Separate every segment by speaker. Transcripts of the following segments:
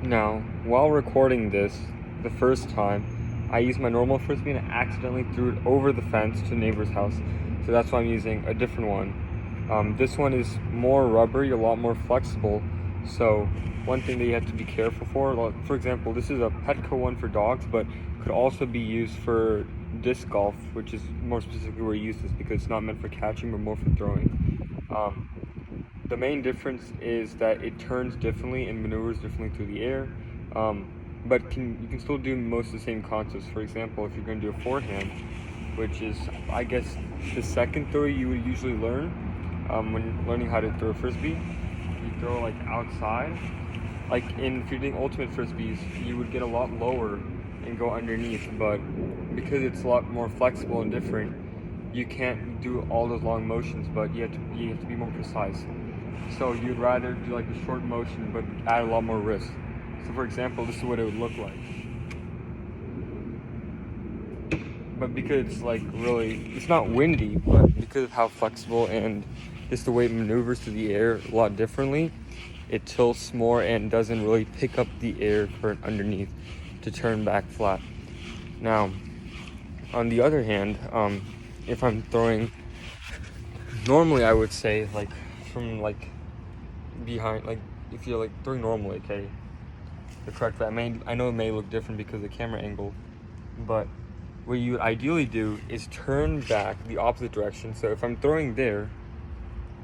Speaker 1: Now, while recording this, the first time, I used my normal Frisbee and I accidentally threw it over the fence to the neighbor's house. So that's why I'm using a different one. This one is more rubbery, a lot more flexible. So one thing that you have to be careful for example, this is a Petco one for dogs, but could also be used for disc golf, which is more specifically where you use this because it's not meant for catching, but more for throwing. The main difference is that it turns differently and maneuvers differently through the air, but you can still do most of the same concepts. For example, if you're going to do a forehand, which is, I guess, the second throw you would usually learn when learning how to throw a Frisbee, you throw like outside. If you're doing ultimate Frisbees, you would get a lot lower and go underneath, but because it's a lot more flexible and different, you can't do all those long motions, but you have to be more precise. So you'd rather do like a short motion but add a lot more risk. So for example, this is what it would look like. But because it's it's not windy, but because of how flexible and just the way it maneuvers through the air a lot differently, it tilts more and doesn't really pick up the air current underneath to turn back flat. Now, on the other hand, if I'm throwing, normally I would say from behind, if you're throwing normally, okay, the correct way. I know it may look different because of the camera angle, but what you would ideally do is turn back the opposite direction. So if I'm throwing there,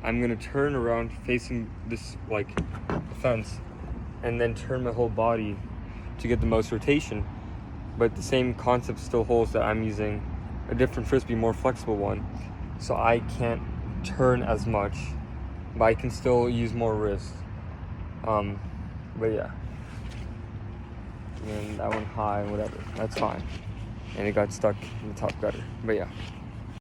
Speaker 1: I'm gonna turn around facing this the fence, and then turn my whole body to get the most rotation. But the same concept still holds that I'm using a different Frisbee, more flexible one, so I can't turn as much, but I can still use more wrist. But yeah, and that one high, whatever, that's fine. And it got stuck in the top gutter. But yeah.